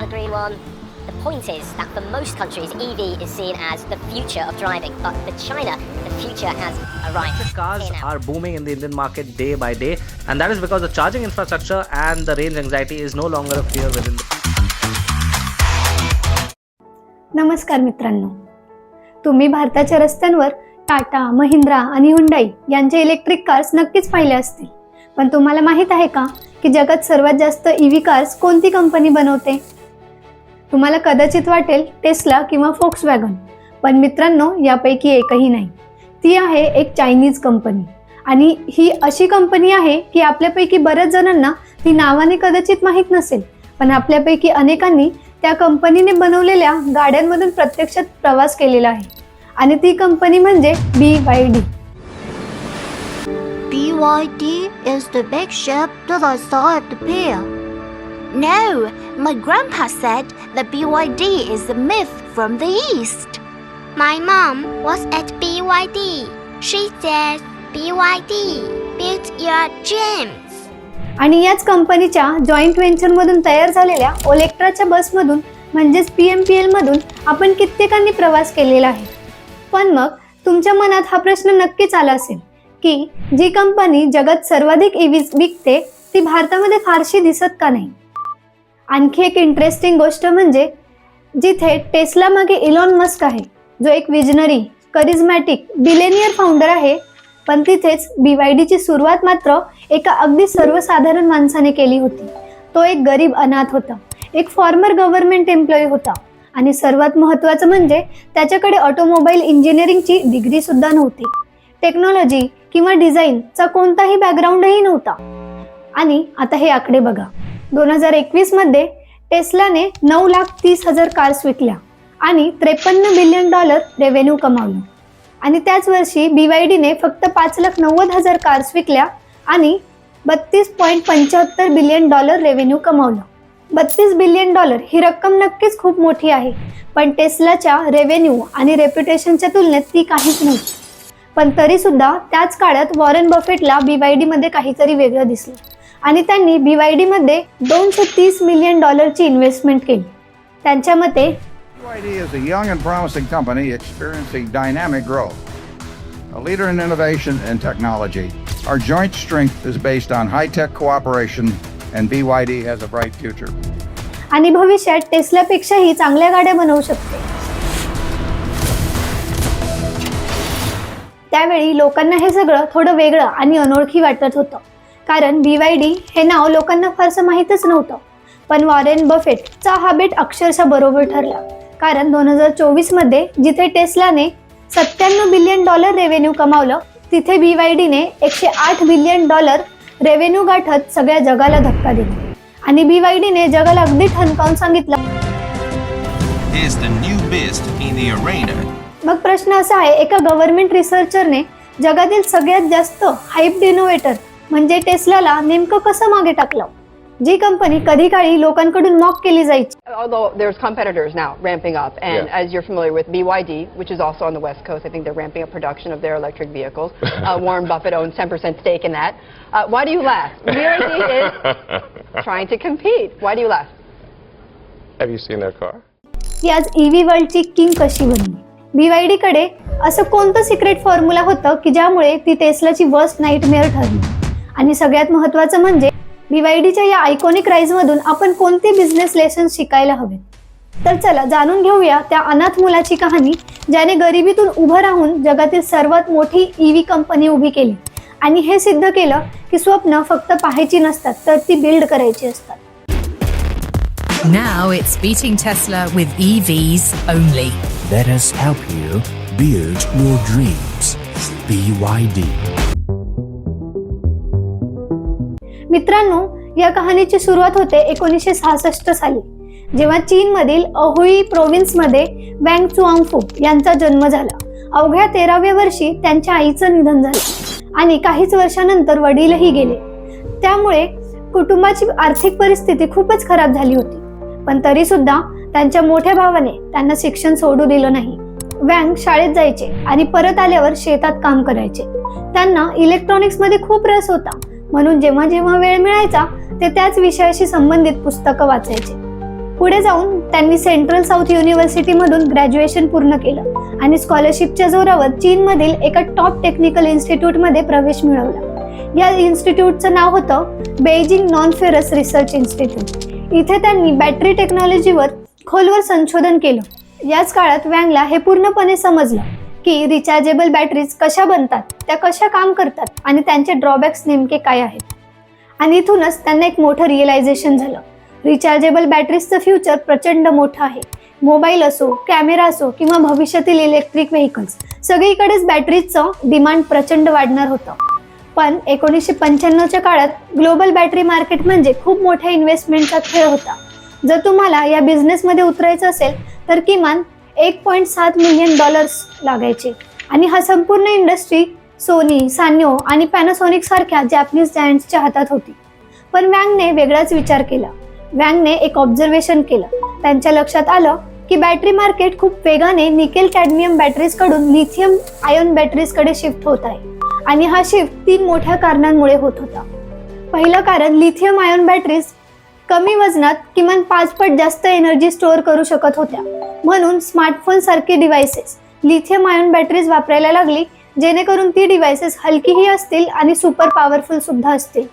another green one. The point is that for most countries, EV is seen as the future of driving, but for China, the future has arrived. Cars are booming in the Indian market day by day, and that is because the charging infrastructure and the range anxiety is no longer a fear within the... नमस्कार मित्रांनो, तुम्ही भारताच्या रस्त्यांवर टाटा, महिंद्रा आणि Hyundai यांचे electric cars नक्कीच पाहिले असतील. पण तुम्हाला माहित आहे का की जगात सर्वात जास्त ईव्ही कार्स कोणती कंपनी बनवते? तुम्हाला कदाचित वाटेल टेस्ला किंवा फोक्सवॅगन, पण मित्रांनो यापैकी एकही नाही. ती आहे एक चायनीज कंपनी, आणि ही अशी कंपनी आहे की आपल्यापैकी बऱ्याच जणांना ती नावाने कदाचित माहीत नसेल, पण आपल्यापैकी अनेकांनी त्या कंपनीने बनवलेल्या गाड्यांमधून प्रत्यक्षात प्रवास केलेला आहे, आणि ती कंपनी म्हणजे BYD. BYD is the big ship that I saw at the pier. No, my grandpa said that BYD is a myth from the East. My mom was at BYD. She says BYD built your dreams. आणि याच कंपनीच्या joint व्हेंचरमधून तयार झालेल्या ओलेक्ट्राच्या बसमधून म्हणजेच PMPL मधून आपण कित्येकांनी प्रवास केलेला आहे. पण मग तुमच्या मनात हा प्रश्न नक्कीच आला असेल की जी कंपनी जगात सर्वाधिक EVs विकते ती भारतामध्ये फारशी दिसत का नाही? आणखी एक इंटरेस्टिंग गोष्ट म्हणजे जिथे टेस्ला मागे इलॉन मस्क आहे, जो एक विजनरी, करिझमॅटिक, बिलेनियर फाउंडर आहे, पण तिथेच BYDची सुरुवात मात्र एका अगदी सर्वसाधारण माणसाने केली होती. तो एक गरीब अनाथ होता, एक फॉर्मर गव्हर्नमेंट एम्प्लॉई होता, आणि सर्वात महत्त्वाचं म्हणजे त्याच्याकडे ऑटोमोबाईल इंजिनिअरिंगची डिग्री सुद्धा नव्हती. टेक्नॉलॉजी किंवा डिझाईनचा कोणताही बॅकग्राऊंडही नव्हता. आणि आता हे आकडे बघा. 2021 मध्ये टेस्लाने 9,30,000 कार्स विकल्या आणि $53 बिलियन रेव्हेन्यू कमावलं. आणि त्याच वर्षी BYDने फक्त 5,90,000 कार्स विकल्या आणि $32.75 बिलियन रेव्हेन्यू कमावलं. $32 बिलियन ही रक्कम नक्कीच खूप मोठी आहे, पण टेस्लाच्या रेव्हेन्यू आणि रेप्युटेशनच्या तुलनेत ती काहीच नव्हती. पण तरी सुद्धा त्याच काळात वॉरेन बफेटला BYD मध्ये काहीतरी वेगळं दिसलं, आणि त्यांनी BYD मध्ये $230 मिलियन इन्व्हेस्टमेंट केली. त्यांच्या मते BYD is a young and promising company experiencing dynamic growth. A leader in innovation and technology. Our joint strength is based on high-tech cooperation and BYD has a bright future. आणि भविष्यात टेस्लापेक्षाही चांगल्या गाड्या बनवू शकते. त्यावेळी लोकांना हे सगळं थोडं वेगळं आणि अनोळखी वाटत होतं, कारण BYD हे नाव लोकांना फारसं माहीतच नव्हतं. पण वॉरेन बफेटचा हा बेट अक्षरशः बरोबर ठरला, कारण 2024 मध्ये जिथे टेस्लाने $97 बिलियन रेव्हेन्यू कमावलं, तिथे BYDने $108 बिलियन रेव्हेन्यू गाठत सगळ्या जगाला धक्का दिला. आणि BYDने जगाला अगदी ठणकावून सांगितलं, is the new best in the arena. मग प्रश्न असा आहे, एका गव्हर्नमेंट रिसर्चरने जगातील सगळ्यात जास्त हायप्ड इनोव्हेटर म्हणजे टेस्लाला नेमकं कसं मागे टाकलं, जी कंपनी कधी काळी लोकांकडून मॉक केली जायची. Although there's competitors now ramping up, and as you're familiar with BYD, which is also on the West Coast, I think they're ramping up production of their electric vehicles. Warren Buffett owns 10% stake in that. Why do you laugh? BYD is trying to compete. Why do you laugh? Have you seen their car? ती आज EV वर्ल्डची king कशी बनली? BYD कडे असं कोणतं secret formula होतं की ज्यामुळे ती टेस्लाची वर्स्ट नाईटमेअर ठरली? आणि सगळ्यात महत्त्वाचं म्हणजे BYDच्या या आयकॉनिक राईजमधून आपण कोणते बिझनेस लेसन शिकायला हवेत? तर चला जाणून घेऊया त्या अनाथ मुलाची कहाणी, ज्याने गरिबीतून उभं राहून जगातील सर्वात मोठी EV कंपनी उभी केली, आणि हे सिद्ध केलं की स्वप्न फक्त पाहायची नसतात, तर ती बिल्ड करायची असतात. Now it's beating Tesla with EVs only. Let us help you build your dreams. BYD. मित्रांनो, या कहाणीची सुरुवात होते 1966 साली, जेव्हा चीनमधील अहुई प्रोव्हिन्समध्ये वँग चुआंगफू यांचा जन्म झाला. अवघ्या 13व्या वर्षी त्यांच्या आईचं निधन झालं, आणि काहीच वर्षानंतर वडीलही गेले. त्यामुळे कुटुंबाची आर्थिक परिस्थिती खूपच खराब झाली होती. पण तरी सुद्धा त्यांच्या मोठ्या भावाने त्यांना शिक्षण सोडू दिलं नाही. वँग शाळेत जायचे आणि परत आल्यावर शेतात काम करायचे. त्यांना इलेक्ट्रॉनिक्स मध्ये खूप रस होता, म्हणून जेव्हा जेव्हा वेळ मिळायचा ते त्याच विषयाशी संबंधित पुस्तकं वाचायचे. पुढे जाऊन त्यांनी सेंट्रल साऊथ युनिव्हर्सिटीमधून ग्रॅज्युएशन पूर्ण केलं आणि स्कॉलरशिपच्या जोरावर चीनमधील एका टॉप टेक्निकल इन्स्टिट्यूटमध्ये प्रवेश मिळवला. या इन्स्टिट्यूटचं नाव होतं Beijing non ferrous research institute. इथे त्यांनी बॅटरी टेक्नॉलॉजीवर खोलवर संशोधन केलं. याच काळात वँगला हे पूर्णपणे समजलं की रिचार्जेबल बॅटरीज कशा बनतात, त्या कशा काम करतात आणि त्यांचे ड्रॉबॅक्स नेमके काय आहेत. आणि इथूनच त्यांना एक मोठं रिअलायझेशन झालं. रिचार्जेबल बॅटरीजचं फ्युचर प्रचंड मोठं आहे. मोबाईल असो, कॅमेरा असो किंवा भविष्यातील इलेक्ट्रिक व्हेकल्स, सगळीकडेच बॅटरीजचं डिमांड प्रचंड वाढणार होतं. पण 1995च्या काळात ग्लोबल बॅटरी मार्केट म्हणजे खूप मोठ्या इन्व्हेस्टमेंटचा खेळ होता. जर तुम्हाला या बिझनेसमध्ये उतरायचं असेल तर किमान $1.7 मिलियन लागायचे. आणि हा संपूर्ण इंडस्ट्री सोनी, सान्यो आणि पॅनासॉनिक सारख्या जॅपनीज जायंट्सच्या हातात होती. पण वँगने वेगळाच विचार केला. वँगने एक ऑब्झर्वेशन केलं. त्यांच्या लक्षात आलं की बॅटरी मार्केट खूप वेगाने निकेल कॅडमियम बॅटरीज कडून लिथियम आयन बॅटरीज कडे शिफ्ट होत आहे. आणि हा शिफ्ट 3 मोठ्या कारणांमुळे होत होता. पहिलं कारण, लिथियम आयन बॅटरीज कमी वजनात किमान 5 पट जास्त एनर्जी स्टोअर करू शकत होत्या. म्हणून स्मार्टफोन सारखी डिव्हाइसेस लिथियम आयन बॅटरीज वापरायला लागली, जेणेकरून ती डिव्हाइसेस हलकीही असतील आणि सुपर पॉवरफुल सुद्धा असतील.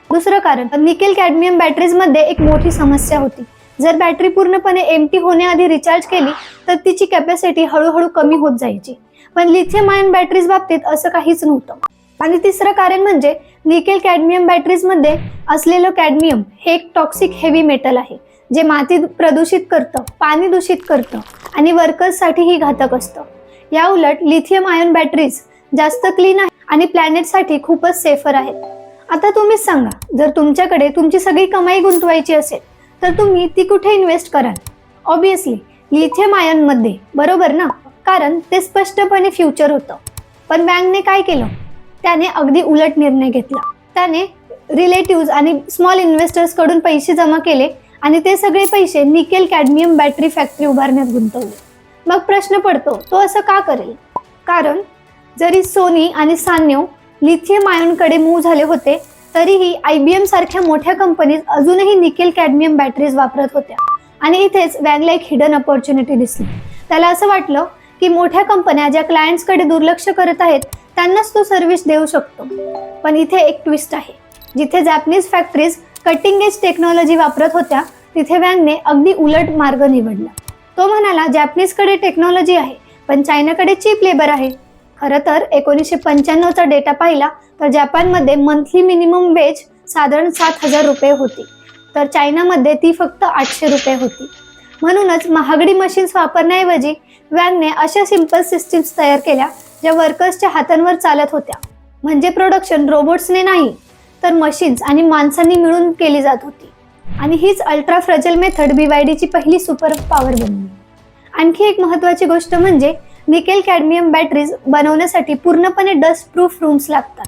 दुसरं कारण, निकेल कॅडमियम बॅटरीजमध्ये एक मोठी समस्या होती. जर बॅटरी पूर्णपणे एम्प्टी होण्याआधी रिचार्ज केली तर तिची कॅपॅसिटी हळूहळू कमी होत जायची. पण लिथियम आयन बॅटरीज बाबतीत असं काहीच नव्हतं. आणि तिसरं कारण म्हणजे निकेल कॅडमियम बॅटरीजमध्ये असलेलं कॅडमियम हे एक टॉक्सिक हेवी मेटल आहे, जे माती प्रदूषित करतं, पाणी दूषित करतं आणि वर्कर्ससाठीही घातक असतं. या उलट लिथियम आयन बॅटरीज जास्त क्लीन आहे आणि प्लॅनेटसाठी खूपच सेफर आहेत. आता तुम्हीच सांगा, जर तुमच्याकडे तुमची सगळी कमाई गुंतवायची असेल तर तुम्ही ती कुठे इन्व्हेस्ट कराल? ऑब्विसली लिथियम आयनमध्ये, बरोबर ना? कारण ते स्पष्टपणे फ्युचर होतं. पण वँगने काय केलं? त्याने अगदी उलट निर्णय घेतला. त्याने रिलेटिव्स आणि स्मॉल इन्व्हेस्टर्स कडून पैसे जमा केले आणि ते सगळे पैसे निकेल कॅडमियम बॅटरी फॅक्टरी उभारण्यात गुंतवले. मग प्रश्न पडतो, तो असं का करेल? कारण जरी सोनी आणि सान्यो लिथियम आयनकडे मूव्ह झाले होते, तरीही IBM सारख्या मोठ्या कंपनीज अजूनही निकेल कॅडमियम बॅटरीज वापरत होत्या. आणि इथेच वँगला एक हिडन अपॉर्च्युनिटी दिसली. त्याला असं वाटलं की मोठ्या कंपन्या ज्या क्लायंट्सकडे दुर्लक्ष करत आहेत त्यांनाच तो सर्व्हिस देऊ शकतो. पण इथे एक ट्विस्ट आहे. जिथे Japanese factories cutting edge technology वापरत होत्या, तिथे वँगने अगदी उलट मार्ग निवडला. तो म्हणाला, जॅपनीजकडे टेक्नॉलॉजी आहे पण चायनाकडे चीप लेबर आहे. खरं तर 1995चा डेटा पाहिला तर जपानमध्ये मंथली मिनिमम वेज साधारण ₹7,000 होती, तर चायनामध्ये ती फक्त ₹800 होती. म्हणूनच महागडी मशीन्स वापरण्याऐवजी वँगने अशा सिंपल सिस्टीम्स तयार केल्या ज्या वर्कर्सच्या हातांवर चालत होत्या. म्हणजे प्रोडक्शन रोबोट्सने नाही तर मशीन्स आणि माणसांनी मिळून केली जात होती. आणि हीच अल्ट्रा फ्रजल मेथड BYDची पहिली सुपर पॉवर बनली. आणखी एक महत्त्वाची गोष्ट म्हणजे निकेल कॅडमियम बॅटरीज बनवण्यासाठी पूर्णपणे डस्ट प्रूफ रूम्स लागतात.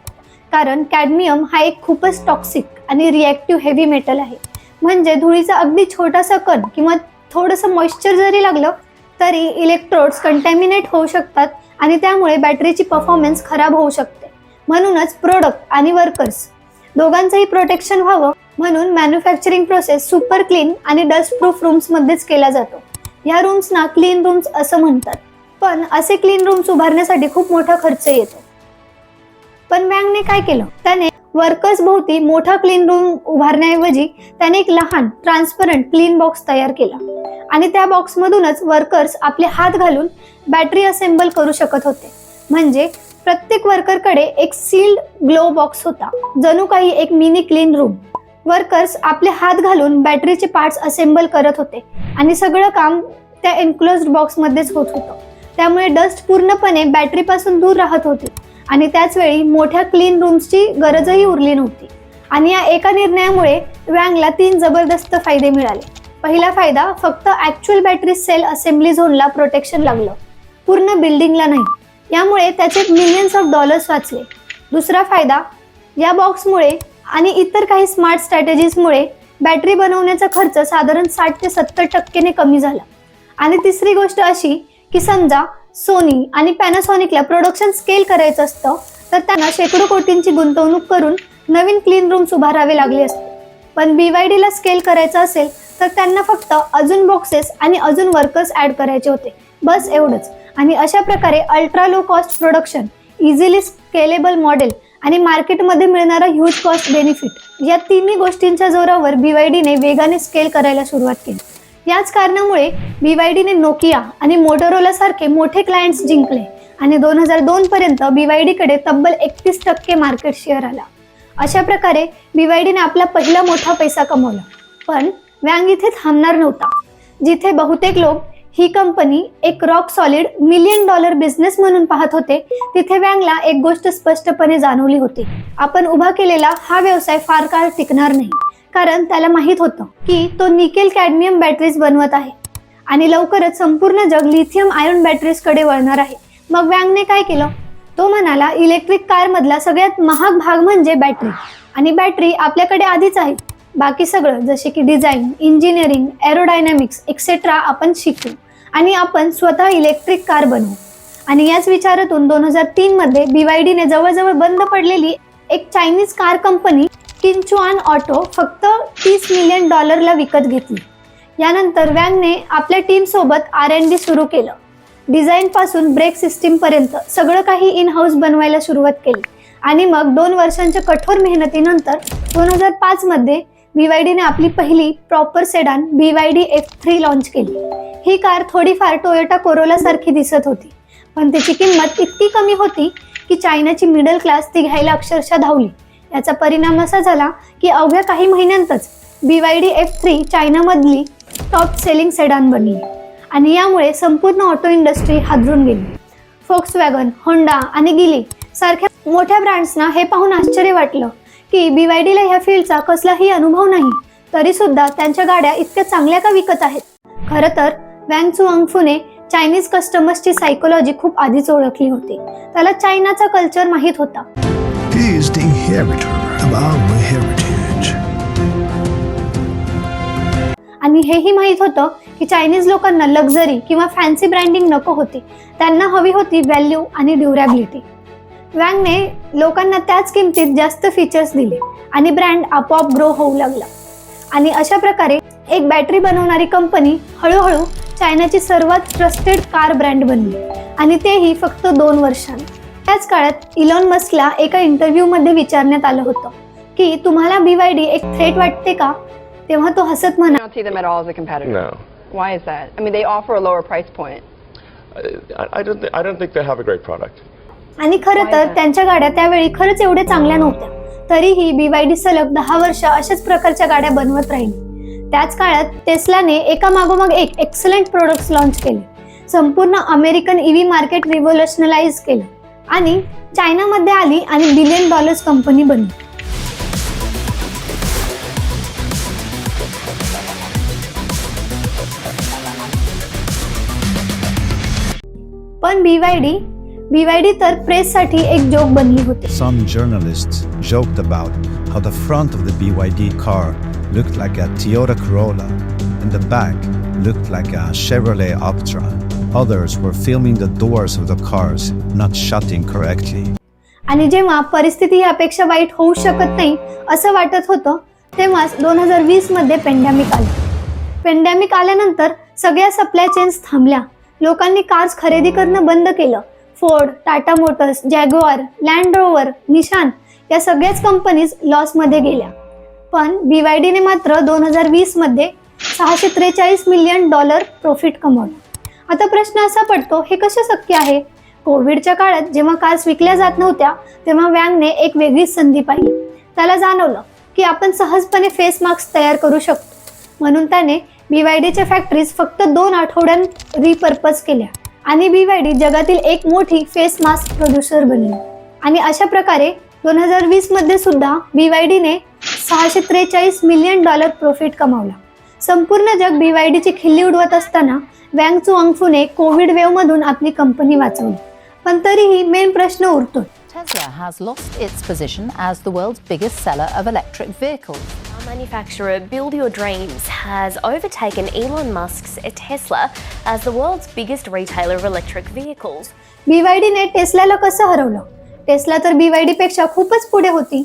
कारण कॅडमियम हा एक खूपच टॉक्सिक आणि रिॲक्टिव्ह हेवी मेटल आहे. म्हणजे धुळीचा अगदी छोटासा कण किंवा थोडंसं मॉइश्चर जरी लागलं तरी इलेक्ट्रोड्स कंटॅमिनेट होऊ शकतात आणि त्यामुळे बॅटरीची परफॉर्मन्स खराब होऊ शकते. म्हणूनच प्रोडक्ट आणि वर्कर्स दोघांचंही प्रोटेक्शन व्हावं म्हणून मॅन्युफॅक्चरिंग प्रोसेस सुपर क्लीन आणि डस्ट प्रूफ रूम्समध्येच केला जातो. या रूम्सना क्लीन रूम्स असं म्हणतात. पण असे क्लीन रूम्स उभारण्यासाठी खूप मोठा खर्च येतो. पण वँगने काय केलं? त्याने वर्कर्स भोवती मोठा क्लीन रूम उभारण्याऐवजी त्याने एक लहान ट्रान्सपरंट क्लीन बॉक्स तयार केला आणि त्या बॉक्समधूनच वर्कर्स आपले हात घालून बॅटरी असेंबल करू शकत होते. म्हणजे प्रत्येक वर्करकडे एक सील्ड ग्लो बॉक्स होता, जणू काही एक मिनी क्लीन रूम. वर्कर्स आपले हात घालून बॅटरीचे पार्ट्स असेंबल करत होते आणि सगळं काम त्या एन्क्लोज्ड बॉक्समध्येच होत होतं. त्यामुळे डस्ट पूर्णपणे बॅटरीपासून दूर राहत होती आणि त्याच वेळी मोठ्या क्लीन रूम्सची गरजही उरली नव्हती. आणि या एका निर्णयामुळे वँगला 3 जबरदस्त फायदे मिळाले. पहिला फायदा, फक्त ॲक्च्युअल बॅटरी सेल असेंब्ली झोनला प्रोटेक्शन लागलं, पूर्ण बिल्डिंगला नाही. यामुळे त्याचे $मिलियन्स वाचले. दुसरा फायदा, या बॉक्समुळे आणि इतर काही स्मार्ट स्ट्रॅटेजीजमुळे बॅटरी बनवण्याचा खर्च साधारण 60 ते 70% कमी झाला. आणि तिसरी गोष्ट अशी की समजा सोनी आणि पॅनासॉनिकला प्रोडक्शन स्केल करायचं असतं तर त्यांना शेकडो कोटींची गुंतवणूक करून नवीन क्लीन रूम्स उभारावे लागले असते. पण BYDला स्केल करायचं असेल तर त्यांना फक्त अजून बॉक्सेस आणि अजून वर्कर्स ॲड करायचे होते, बस एवढंच. आणि अशा प्रकारे ultra low cost production, easily scalable model आणि मार्केटमध्ये मिळणारा ह्यूज कॉस्ट बेनिफिट या तिन्ही गोष्टींच्या जोरावर BYDने वेगाने स्केल करायला सुरुवात केली. याच कारणामुळे BYDने नोकिया आणि मोटोरोला सारखे मोठे क्लायंट्स जिंकले आणि 2002 पर्यंत BYDकडे तब्बल 31% मार्केट शेअर आला. अशा प्रकारे BYDने आपला पहिला मोठा पैसा कमवला. पण वँग इथे थांबणार नव्हता. जिथे बहुतेक लोक ही कंपनी एक रॉक सॉलिड $1 मिलियन बिझनेस म्हणून पाहत होते, तिथे वँगला एक गोष्ट स्पष्टपणे जाणवली होती. आपण उभा केलेला हा व्यवसाय फार काळ टिकणार नाही, कारण त्याला माहीत होतं की तो निकेल कॅडमियम बॅटरीज बनवत आहे आणि लवकरच संपूर्ण जग लिथियम आयर्न बॅटरीजकडे वळणार आहे. मग वँगने काय केलं? तो म्हणाला, इलेक्ट्रिक कारमधला सगळ्यात महाग भाग म्हणजे बॅटरी, आणि बॅटरी आपल्याकडे आधीच आहे. बाकी सगळं जसे की डिझाईन, इंजिनिअरिंग, एरोडायनॅमिक्स एक्सेट्रा आपण शिकू आणि आपण स्वतः इलेक्ट्रिक कार बनवू. आणि याच विचारातून 2003 मध्ये BYDने जवळजवळ बंद पडलेली एक चायनीज कार कंपनी किंचुआन ऑटो फक्त $30 मिलियन विकत घेतली. यानंतर वँगने आपल्या टीमसोबत R&D सुरू केलं. डिझाईनपासून ब्रेक सिस्टीमपर्यंत सगळं काही इन हाऊस बनवायला सुरुवात केली. आणि मग 2 वर्षांच्या कठोर मेहनतीनंतर 2005 मध्ये BYDने आपली पहिली proper sedan BYD F3 launch केली. ही कार थोडीफार टोयोटा कोरोला सारखी दिसत होती, पण त्याची किंमत इतकी कमी होती की चायनाची मिडल क्लास ती घ्यायला अक्षरशः धावली. याचा परिणाम असा झाला की अवघ्या काही महिन्यांतच BYD F3 चायनामधली टॉप सेलिंग सेडान बनली आणि यामुळे संपूर्ण ऑटो इंडस्ट्री हादरून गेली. फोक्सवॅगन, होंडा आणि गिली सारख्या मोठ्या ब्रँड्सना हे पाहून आश्चर्य वाटलं की BYDला ह्या फील्डचा कसलाही अनुभव नाही, तरी सुद्धा त्यांच्या गाड्या इतक्या चांगल्या का विकत आहेत. खरं तर वँग चुआंगफूने चायनीज कस्टमर्सची सायकोलॉजी खूप आधीच ओळखली होती. त्याला चायनाचा कल्चर माहीत होता. He is the inheritor of our heritage. आणि हेही माहीत होतं की चायनीज लोकांना लक्झरी किंवा फॅन्सी ब्रँडिंग नको होती, त्यांना हवी होती व्हॅल्यू आणि ड्युरॅबिलिटी. वँगने लोकांना त्याच किमतीत जास्त फीचर्स दिले आणि ब्रँड आपोआप ग्रो होऊ लागला. आणि अशा प्रकारे एक बॅटरी बनवणारी कंपनी हळूहळू चायनाची सर्वात ट्रस्टेड कार ब्रँड बनली, आणि तेही फक्त 2 वर्षांनी. त्याच काळात इलॉन मस्कला एका इंटरव्ह्यूमध्ये विचारण्यात आलं होतं की तुम्हाला BYD एक थ्रेट वाटते का? तेव्हा तो हसत म्हणाला, I don't see them at all as a competitor. No. Why is that? I mean, they offer a lower price point. I don't think they have a great product. आणि खरं तर त्यांच्या गाड्या त्यावेळी खरंच एवढ्या चांगल्या नव्हत्या. तरीही BYD सलग 10 वर्ष अशाच प्रकारच्या गाड्या बनवत राहिली. त्याच काळात टेस्लाने एका मागोमाग एक एक्सलंट प्रोडक्ट्स लॉन्च केले, संपूर्ण अमेरिकन EV मार्केट रिव्होल्युशनलाइज केलं आणि चायनामध्ये आली आणि $1 बिलियन कंपनी बनली. पण BYD तर प्रेससाठी एक जोक बनली होती. Some journalists joked about how the front of the BYD car looked like a Toyota Corolla and the back looked like a Chevrolet Optra. Others were filming the doors of the cars not shutting correctly. आणि जेव्हा परिस्थिती यापेक्षा वाईट होऊ शकत नाही असं वाटत होतं, तेव्हाच 2020 मध्ये पेंडॅमिक आलं. पेंडॅमिक आल्यानंतर सगळ्या सप्लाय चेन्स थांबल्या. लोकांनी कार्स खरेदी करणं बंद केलं. Ford, Tata Motors, Jaguar, land rover, निशान या सगळ्याच कंपनीज लॉसमध्ये गेल्या. पण BYDने मात्र 2020 मध्ये $643 मिलियन प्रॉफिट कमवलं. आता प्रश्न असा पडतो, हे कसं शक्य आहे? कोविडच्या काळात जेव्हा कार्स विकल्या जात नव्हत्या, तेव्हा वँगने एक वेगळीच संधी पाहिली. त्याला जाणवलं की आपण सहजपणे फेस मास्क तयार करू शकतो. म्हणून त्याने BYDच्या फॅक्टरीज फक्त 2 आठवड्यांत रिपर्पज केल्या आणि BYD जगातील एक मोठी फेस मास्क प्रोड्युसर बनली. आणि अशा प्रकारे 2020 मध्ये सुद्धा BYDने $643 मिलियन प्रॉफिट कमावला. संपूर्ण जग BYDची खिल्ली उडवत असताना वँग चुआंगफूने कोविड वेव्ह मधून आपली कंपनी वाचवली. पण तरीही मेन प्रश्न उरतो. Tesla has lost its position as the world's biggest seller of electric vehicles. Our manufacturer Build Your Dreams has overtaken Elon Musk's Tesla as the world's biggest retailer of electric vehicles. BYDने टेस्लाला कसं हरवलं? Tesla तर BYD पेक्षा खूपच पुढे होती.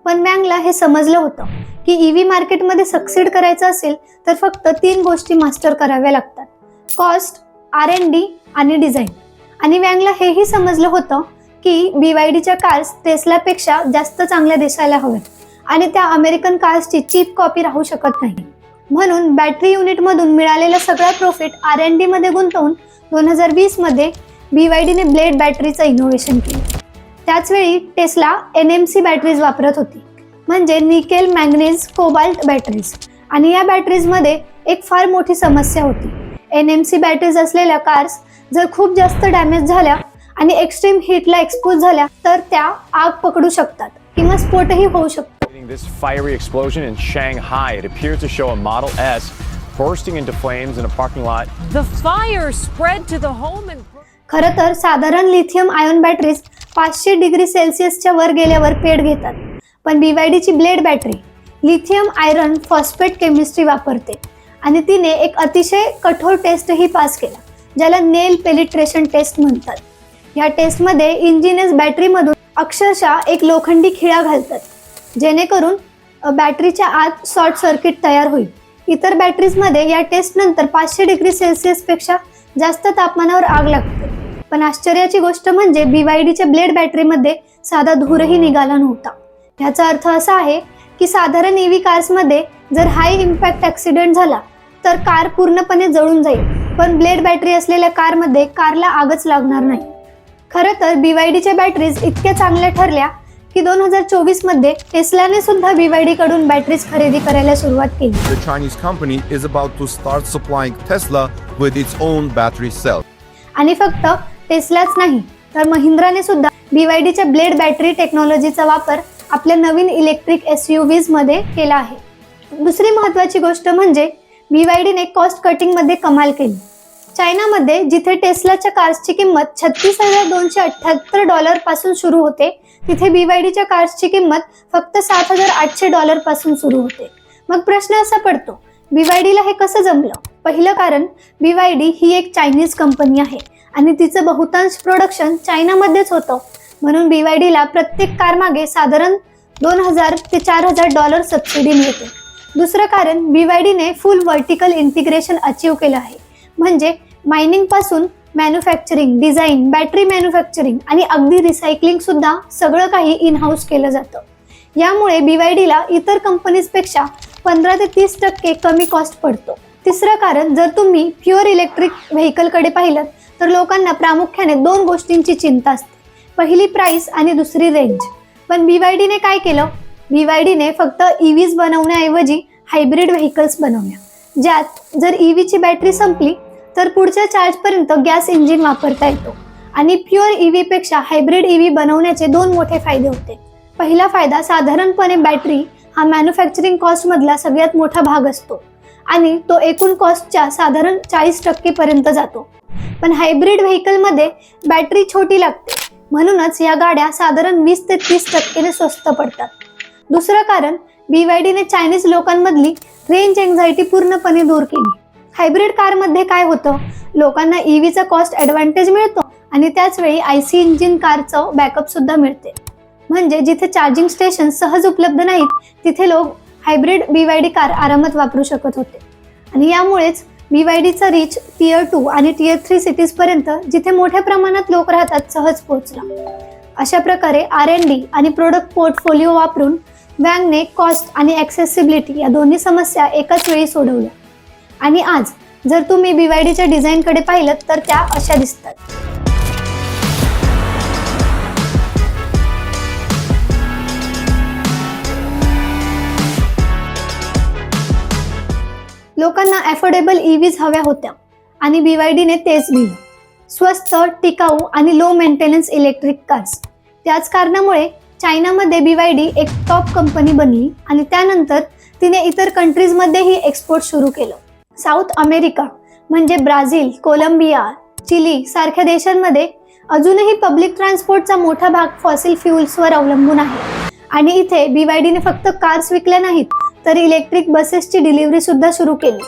पण वँगला हे समजलं होतं की ईव्ही मार्केटमध्ये सक्सीड करायचं असेल तर फक्त 3 गोष्टी मास्टर कराव्या लागतात: कॉस्ट, R&D आणि डिझाईन. आणि वँगला हेही समजलं होतं की BYDच्या कार्स टेस्लापेक्षा जास्त चांगल्या दिसायला हव्यात आणि त्या अमेरिकन कार्सची चीप कॉपी राहू शकत नाही. म्हणून बॅटरी युनिटमधून मिळालेला सगळा प्रॉफिट R&D मध्ये गुंतवून 2020 मध्ये BYDने ब्लेड बॅटरीचं इनोव्हेशन केलं. त्याचवेळी टेस्ला NMC बॅटरीज वापरत होती, म्हणजे निकेल मॅंगनीज कोबाल्ट बॅटरीज. आणि या बॅटरीजमध्ये एक फार मोठी समस्या होती. NMC बॅटरीज असलेल्या कार्स जर खूप जास्त डॅमेज झाल्या आणि एक्स्ट्रीम हीटला एक्सपोज झाल्या तर त्या आग पकडू शकतात किंवा स्फोटही होऊ शकतो. This fiery explosion in Shanghai, it appeared to show a Model S bursting into flames in a parking lot. The fire spread to the home and खरं तर साधारण लिथियम आयन बॅटरीज 500 डिग्री सेल्सिअसच्या वर गेल्यावर पेट घेतात, पण BYDची blade battery lithium iron phosphate chemistry वापरते आणि तिने एक अतिशय कठोर टेस्टही पास केला, ज्याला नेल पेनिट्रेशन टेस्ट म्हणतात. या टेस्टमध्ये इंजिनियर्स बॅटरीमधून अक्षरशः एक लोखंडी खिळा घालतात, जेणेकरून बॅटरीच्या आत शॉर्ट सर्किट तयार होईल. इतर बॅटरीजमध्ये या टेस्टनंतर 500 डिग्री सेल्सिअसपेक्षा जास्त तापमानावर आग लागते. पण आश्चर्याची गोष्ट म्हणजे BYDच्या ब्लेड बॅटरीमध्ये साधा धूरही निघाला नव्हता. याचा अर्थ असा आहे की साधारण EV कार्समध्ये जर हाय इम्पॅक्ट ॲक्सिडेंट झाला तर कार पूर्णपणे जळून जाईल, पण ब्लेड बॅटरी असलेल्या कारमध्ये कारला आगच लागणार नाही. खरं तर BYDच्या बॅटरीज इतक्या चांगल्या ठरल्या की 2024 मध्ये टेस्लाने सुद्धा BYD कडून बॅटरीज खरेदी करायला सुरुवात केली. The Chinese company is about to start supplying Tesla with its own battery cell. आणि फक्त टेस्लाच नाही तर महिंद्राने सुद्धा BYDच्या ब्लेड बॅटरी टेक्नॉलॉजीचा वापर आपल्या नवीन इलेक्ट्रिक SUVs मध्ये केला आहे. दुसरी महत्त्वाची गोष्ट म्हणजे BYDने कॉस्ट कटिंग मध्ये कमाल केली. चायनामध्ये जिथे टेस्लाच्या कार्सची किंमत $36,278 पासून सुरू होते, तिथे BYDच्या कार्सची किंमत फक्त $7,800 पासून सुरू होते. मग प्रश्न असा पडतो, BYDला हे कसं जमलं? पहिलं कारण, BYD ही एक चायनीज कंपनी आहे आणि तिचं बहुतांश प्रोडक्शन चायनामध्येच होतं, म्हणून BYDला प्रत्येक कार मागे साधारण $2,000 ते $4,000 सबसिडी मिळते. दुसरं कारण, BYDने फुल व्हर्टिकल इंटिग्रेशन अचीव केलं आहे, म्हणजे मायनिंग पासून मॅन्युफॅक्चरिंग, डिझाईन, बॅटरी मॅन्युफॅक्चरिंग आणि अगदी रिसायकलिंग सुद्धा सगळं काही इन हाऊस केलं जातं. यामुळे BYDला इतर कंपनीजपेक्षा 15 ते 30% कमी कॉस्ट पडतो. तिसरं कारण, जर तुम्ही प्युअर इलेक्ट्रिक व्हेकलकडे पाहिलं तर लोकांना प्रामुख्याने 2 गोष्टींची चिंता असते. पहिली प्राइस आणि दुसरी रेंज. पण BYDने काय केलं? BYDने फक्त EVs बनवण्याऐवजी हायब्रिड व्हेकल्स बनवल्या, ज्यात जर EVची बॅटरी संपली तर पुढच्या चार्जपर्यंत गॅस इंजिन वापरता येतो. आणि प्युअर EVपेक्षा हायब्रिड EV बनवण्याचे 2 मोठे फायदे होते. पहिला फायदा, साधारणपणे बॅटरी हा मॅन्युफॅक्चरिंग कॉस्टमधला सगळ्यात मोठा भाग असतो आणि तो एकूण कॉस्टच्या साधारण 40% पर्यंत जातो. पण हायब्रिड व्हेकलमध्ये बॅटरी छोटी लागते, म्हणूनच या गाड्या साधारण 20 ते 30% स्वस्त पडतात. दुसरं कारण, BYDने चायनीज लोकांमधली रेंज एन्झायटी पूर्णपणे दूर केली. हायब्रिड कारमध्ये काय होतं, लोकांना EVचा कॉस्ट ॲडव्हान्टेज मिळतो आणि त्याचवेळी IC इंजिन कारचं बॅकअप सुद्धा मिळते. म्हणजे जिथे चार्जिंग स्टेशन सहज उपलब्ध नाहीत तिथे लोक हायब्रिड BYD कार आरामात वापरू शकत होते. आणि यामुळेच BYDचा रीच Tier 2 आणि Tier 3 सिटीजपर्यंत, जिथे मोठ्या प्रमाणात लोक राहतात, सहज पोहोचला. अशा प्रकारे R&D आणि प्रोडक्ट पोर्टफोलिओ वापरून वँगने कॉस्ट आणि ॲक्सेसिबिलिटी या दोन्ही समस्या एकाच वेळी सोडवल्या. आणि आज जर तुम्ही BYDच्या डिझाईनकडे पाहिलं तर त्या अशा दिसतात. लोकांना अफोर्डेबल EVs हव्या होत्या आणि BYDने तेच दिलं. स्वस्त, टिकाऊ आणि लो मेंटेनन्स इलेक्ट्रिक कार्स. त्याच कारणामुळे चायनामध्ये BYD एक टॉप कंपनी बनली आणि त्यानंतर तिने इतर कंट्रीजमध्येही एक्सपोर्ट सुरू केलं. साऊथ अमेरिका म्हणजे ब्राझील, कोलंबिया, चिली सारख्या देशांमध्ये अजूनही पब्लिक ट्रान्सपोर्टचा मोठा भाग फॉसिल फ्युल्सवर अवलंबून आहे. आणि इथे BYDने फक्त कार्स विकल्या नाहीत तर इलेक्ट्रिक बसेसची डिलिव्हरी सुद्धा सुरू केली.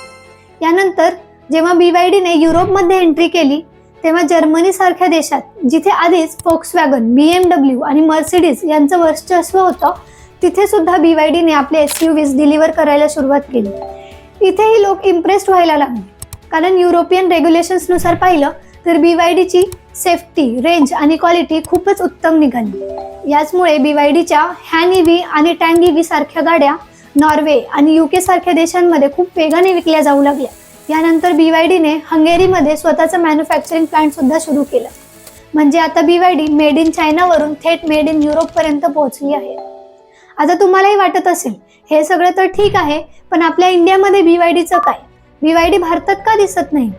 यानंतर जेव्हा BYDने युरोपमध्ये एंट्री केली तेव्हा जर्मनी सारख्या देशात, जिथे आधीच फोक्सवॅगन, BMW आणि मर्सिडीज यांचं वर्चस्व होतं, तिथे सुद्धा BYDने आपले SUVs डिलिव्हर करायला सुरुवात केली. इथेही लोक इम्प्रेस्ड व्हायला लागले, कारण युरोपियन रेग्युलेशन्सनुसार पाहिलं तर BYDची सेफ्टी, रेंज आणि क्वालिटी खूपच उत्तम निघाली. याचमुळे BYDच्या हॅन EV आणि टँग EV सारख्या गाड्या नॉर्वे आणि UK सारख्या देशांमध्ये खूप वेगाने विकल्या जाऊ लागल्या. यानंतर BYDने हंगेरीमध्ये स्वतःचं मॅन्युफॅक्चरिंग प्लांट सुद्धा सुरू केलं. म्हणजे आता BYD मेड इन चायनावरून थेट मेड इन युरोपपर्यंत पोहोचली आहे. आता तुम्हालाही वाटत असेल हे सगळं तर ठीक आहे, पण आपल्या इंडियामध्ये BYDचं काय? BYD भारतात का दिसत नाही?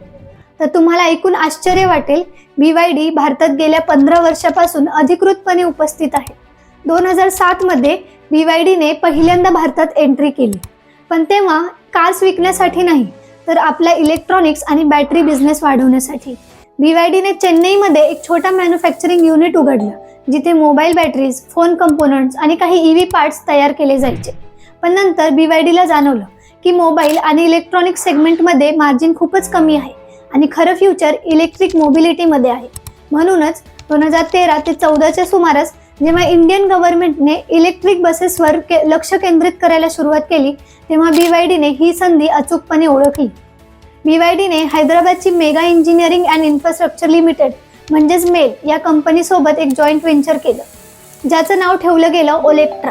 तर तुम्हाला ऐकून आश्चर्य वाटेल, BYD भारतात गेल्या 15 वर्षापासून अधिकृतपणे उपस्थित आहे. 2007 मध्ये BYDने पहिल्यांदा भारतात एंट्री केली, पण तेव्हा कार्स विकण्यासाठी नाही, तर आपला इलेक्ट्रॉनिक्स आणि बॅटरी बिझनेस वाढवण्यासाठी. BYDने चेन्नईमध्ये एक छोटा मॅन्युफॅक्चरिंग युनिट उघडलं, जिथे मोबाईल बॅटरीज, फोन कंपोनंट्स आणि काही EV पार्ट्स तयार केले जायचे. पण नंतर BYDला जाणवलं की मोबाईल आणि इलेक्ट्रॉनिक्स सेगमेंटमध्ये मार्जिन खूपच कमी आहे आणि खरं फ्युचर इलेक्ट्रिक मोबिलिटीमध्ये आहे. म्हणूनच 2013 ते 14च्या सुमारास जेव्हा इंडियन गव्हर्नमेंटने इलेक्ट्रिक बसेसवर लक्ष केंद्रित करायला सुरुवात केली, तेव्हा BYDने ही संधी अचूकपणे ओळखली. BYDने हैदराबादची Megha engineering and infrastructure limited म्हणजेच मेल या कंपनीसोबत एक जॉईंट व्हेंचर केलं, ज्याचं नाव ठेवलं गेलं ओलेक्ट्रा.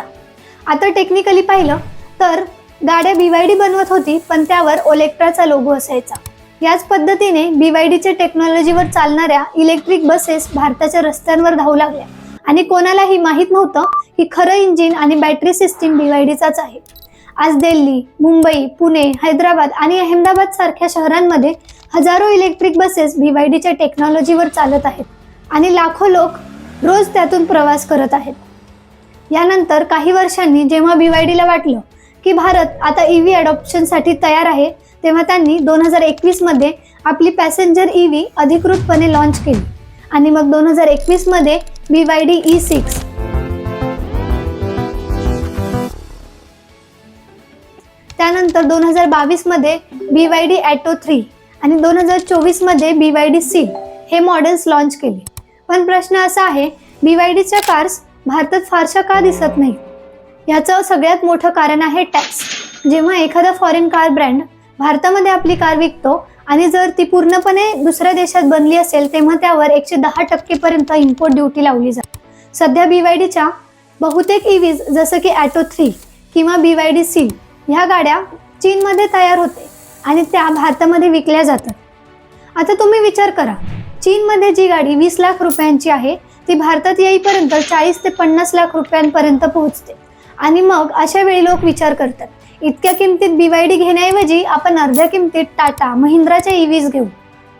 आता टेक्निकली पाहिलं तर गाड्या BYD बनवत होती, पण त्यावर ओलेक्ट्राचा लोगो असायचा. याच पद्धतीने BYDच्या टेक्नॉलॉजीवर चालणाऱ्या इलेक्ट्रिक बसेस भारताच्या रस्त्यांवर धावू लागल्या आणि कोणालाही माहीत नव्हतं की खरं इंजिन आणि बॅटरी सिस्टीम BYDचाच आहे. आज दिल्ली, मुंबई, पुणे, हैदराबाद आणि अहमदाबाद सारख्या शहरांमध्ये हजारो इलेक्ट्रिक बसेस BYDच्या टेक्नॉलॉजीवर चालत आहेत आणि लाखो लोक रोज त्यातून प्रवास करत आहेत. यानंतर काही वर्षांनी जेव्हा BYDला वाटलं की भारत आता EV अडॉप्शनसाठी तयार आहे, तेव्हा त्यांनी 2021 मध्ये आपली पॅसेंजर EV अधिकृतपणे लॉन्च केली आणि मग 2021 मध्ये BYD E6. त्यानंतर 2022 मध्ये BYD Atto 3 आणि 2024 मध्ये BYD Seal हे मॉडेल्स लॉन्च केले. पण प्रश्न असा आहे, BYDच्या कार्स भारतात फारशा का दिसत नाही? याचं सगळ्यात मोठं कारण आहे टॅक्स. जेव्हा एखादा फॉरेन कार ब्रँड भारतामध्ये आपली कार विकतो आणि जर ती पूर्णपणे दुसऱ्या देशात बनली असेल, तेव्हा त्यावर 110% पर्यंत इम्पोर्ट ड्युटी लावली जाते. सध्या BYDच्या बहुतेक EVs जसं की Atto 3 किंवा BYD Seal ह्या गाड्या चीनमध्ये तयार होते आणि त्या भारतामध्ये विकल्या जातात. आता तुम्ही विचार करा, चीनमध्ये जी गाडी 20 लाख रुपयांची आहे, ती भारतात येईपर्यंत 40 ते 50 लाख रुपयांपर्यंत पोहोचते. आणि मग अशा वेळी लोक विचार करतात, इतक्या किमतीत BYD घेण्याऐवजी आपण अर्ध्या किमतीत टाटा, महिंद्राच्या EVs घेऊ.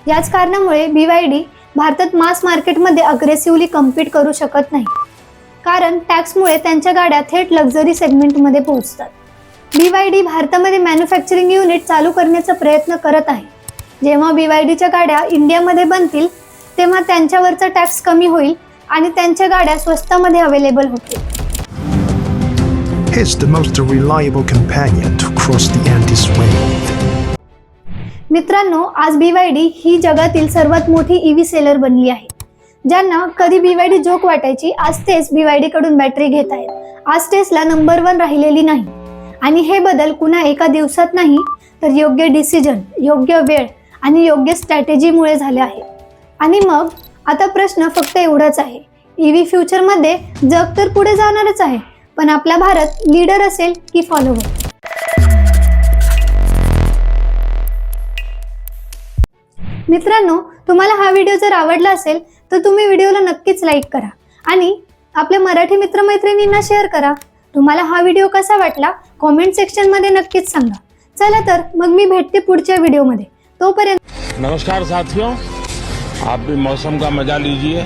याच कारणामुळे BYD भारतात मास मार्केटमध्ये अग्रेसिव्हली कम्पीट करू शकत नाही, कारण टॅक्समुळे त्यांच्या गाड्या थेट लक्झरी सेगमेंटमध्ये पोहोचतात. BYD भारतामध्ये मॅन्युफॅक्चरिंग युनिट चालू करण्याचा प्रयत्न करत आहे. जेव्हा BYDच्या गाड्या इंडियामध्ये बनतील, तेव्हा त्यांच्यावरचा टॅक्स कमी होईल आणि त्यांच्या गाड्या स्वस्तामध्ये अवेलेबल होतील. It's the most reliable companion to cross the Andes Range. मित्रांनो, आज BYD ही जगातील सर्वात मोठी EV सेलर बनली आहे. ज्यांना कधी BYD जोक वाटायची, आज तेच BYD कडून बॅटरी घेत आहेत. आज टेस्ला नंबर 1 राहिलेली नाही आणि हे बदल कुणा एका दिवसात नाही, तर योग्य डिसिजन, योग्य वेळ आणि योग्य स्ट्रॅटेजीमुळे झाले आहे. आणि मग आता प्रश्न फक्त एवढाच आहे, EV फ्युचरमध्ये जग तर पुढे जाणारच आहे, पण आपला भारत लीडर असेल की फॉलोवर? मित्रांनो, तुम्हाला हा व्हिडिओ जर आवडला असेल तर तुम्ही व्हिडिओला नक्कीच लाईक करा आणि आपल्या मराठी मित्रमैत्रिणींना शेअर करा. तुम्हाला हा व्हिडिओ कसा वाटला कमेंट सेक्शन मध्ये नक्कीच सांगा. चला तर मग मी भेटते पुढच्या व्हिडिओमध्ये. तोपर्यंत नमस्कार साथियों, आप भी मौसम का मजा लीजिए.